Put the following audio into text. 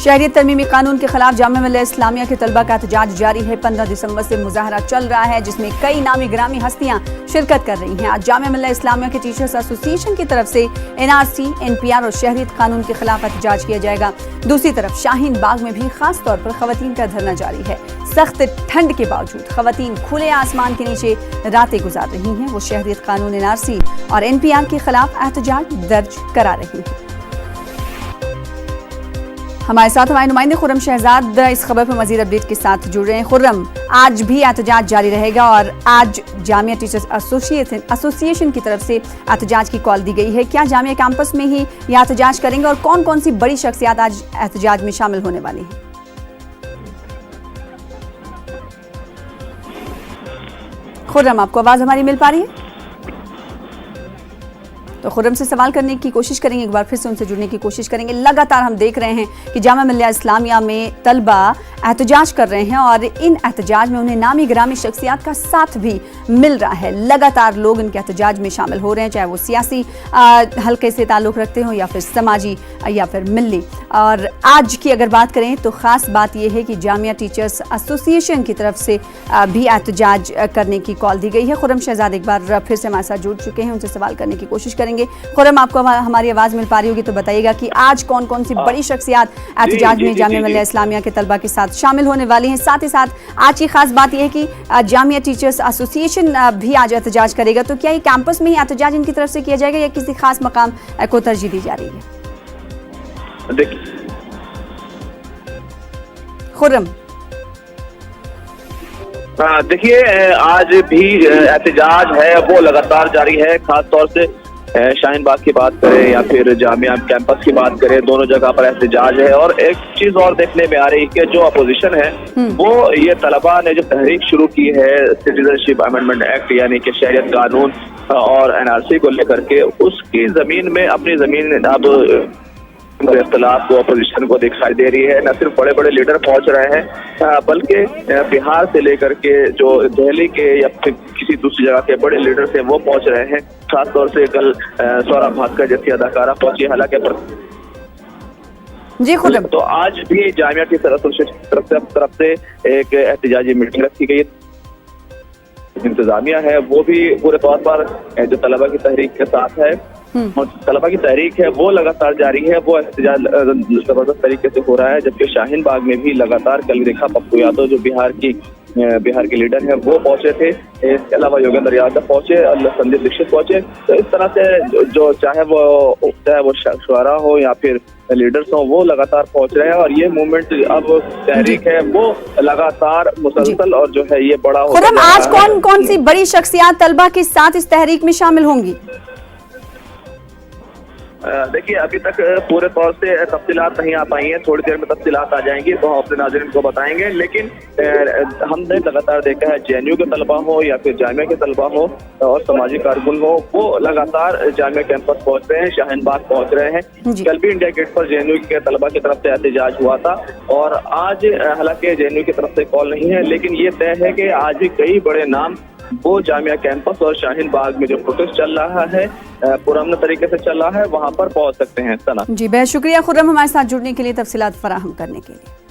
शहरियत तरमीमी कानून के खिलाफ जामिया मिल्लत इस्लामिया के तलबा का एहतजाज जारी है। 15 दिसंबर से मुजाहरा चल रहा है जिसमें कई नामी गिरामी हस्तियां शिरकत कर रही हैं। आज जामिया मिल्लत इस्लामिया के टीचर्स एसोसिएशन की तरफ से NRC, NPR और शहरियत कानून के खिलाफ एहतजाज किया जाएगा। दूसरी तरफ शाहीन बाग में भी खास तौर पर खवातीन का धरना जारी है। सख्त ठंड के बावजूद खवातीन खुले आसमान के नीचे रातें गुजार रही हैं। वो शहरियत कानून NRC और NPR के खिलाफ एहतजाज दर्ज करा रही हैं। हमारे साथ हमारे नुमाइंदे खुर्रम शहजाद इस खबर पर मजीद अपडेट के साथ जुड़ रहे हैं। खुर्रम, आज भी एहतजाज जारी रहेगा और आज जामिया टीचर्स एसोसिएशन की तरफ से एहतजाज की कॉल दी गई है। क्या जामिया कैंपस में ही यह एहतजाज करेंगे और कौन कौन सी बड़ी शख्सियात आज एहतजाज में शामिल होने वाली हैं? खुर्रम, आपको आवाज हमारी मिल पा रही है? तो खुर्रम से सवाल करने की कोशिश करेंगे, एक बार फिर से उनसे जुड़ने की कोशिश करेंगे। लगातार हम देख रहे हैं कि जामिया मिल्लत इस्लामिया में तलबा एहतजाज कर रहे हैं और इन एहतजाज में उन्हें नामी गिरामी शख्सियात का साथ भी मिल रहा है। लगातार लोग इनके एहतजाज में शामिल हो रहे हैं, चाहे वो सियासी हल्के से ताल्लुक़ रखते हों या फिर समाजी या फिर मिल्ली। और आज की अगर बात करें तो ख़ास बात यह है कि जामिया टीचर्स एसोसिएशन की तरफ से भी एहतजाज करने की कॉल दी गई है। खुर्रम शहजाद एक बार फिर से हमारे साथ जुड़ चुके हैं, उनसे सवाल करने की कोशिश करेंगे। खुर्रम, आपको हमारी आवाज़ मिल पा रही होगी तो बताइएगा कि आज कौन कौन सी बड़ी शख्सियात एहतजाज में जामिया मिल्लत इस्लामिया के तलबा के साथ शामिल होने वाली हैं। साथ ही साथ आज की खास बात यह है कि जामिया टीचर्स एसोसिएशन भी आज एहतजाज करेगा। तो क्या ये कैंपस में ही एहतजाज इनकी तरफ से किया जाएगा या किसी खास मकाम को तरजीह दी जा रही है? खुर्रम, देखिए, आज भी एहतजाज है वो लगातार जारी है। खास तौर से शाहीन बाग की बात करें या फिर जामिया कैंपस की बात करें, दोनों जगह पर एहतजाज है। और एक चीज और देखने में आ रही है कि जो अपोजिशन है वो ये तलबा ने जो तहरीक शुरू की है सिटीजनशिप अमेंडमेंट एक्ट यानी कि शहरियत कानून और NRC को लेकर के, उसकी जमीन में अपनी जमीन अब इख्तिलाफ को अपोजिशन को दिखाई दे रही है। न सिर्फ बड़े बड़े लीडर पहुंच रहे हैं बल्कि बिहार से लेकर के जो दिल्ली के या फिर किसी दूसरी जगह के बड़े लीडर से वो पहुंच रहे हैं। खास तौर से कल स्वरा भास्कर जैसी अदाकारा पहुंची, हालांकि जी खुर्रम, तो आज भी जामिया की तरफ से एक एहतजाजी मीटिंग रखी गई। इंतजामिया है वो भी पूरे तौर पर जो तलबा की तहरीक के साथ है और तलबा की तहरीक है वो लगातार जारी है। वो एहतजाज जबरदस्त तरीके से हो रहा है। जबकि शाहीन बाग में भी लगातार कल देखा पप्पू यादव जो बिहार के लीडर हैं वो पहुंचे थे। इसके अलावा योगेंद्र यादव पहुंचे, संदीप दीक्षित पहुंचे। तो इस तरह से जो चाहे वो शुरा हो या फिर लीडर्स हो वो लगातार पहुंच रहे हैं। और ये मूवमेंट अब तहरीक है वो लगातार मुसलसल और जो है ये बड़ा हो। आज कौन कौन सी बड़ी शख्सियात तलबा के साथ इस तहरीक में शामिल होंगी? देखिए, अभी तक पूरे तौर से तफसीलात नहीं आ पाई हैं। थोड़ी देर में तफसीलात आ जाएंगी तो हम अपने नाज़रीन को बताएंगे। लेकिन हमने लगातार देखा है JNU के तलबा हो या फिर जामिया के तलबा हो और समाजी कारकुन हो वो लगातार जामिया कैंपस पहुंच रहे हैं, शाहीन बाग पहुंच रहे हैं। कल भी इंडिया गेट पर JNU के तलबा की तरफ से एहतजाज हुआ था और आज हालांकि JNU की तरफ से कॉल नहीं है, लेकिन ये तय है कि आज भी कई बड़े नाम वो जामिया कैंपस और शाहीन बाग में जो प्रोटेस्ट चल रहा है पुरअमन तरीके से चल रहा है वहां पर पहुंच सकते हैं। सना जी, बेहद शुक्रिया खुर्रम हमारे साथ जुड़ने के लिए, तफसीलात फराहम करने के लिए।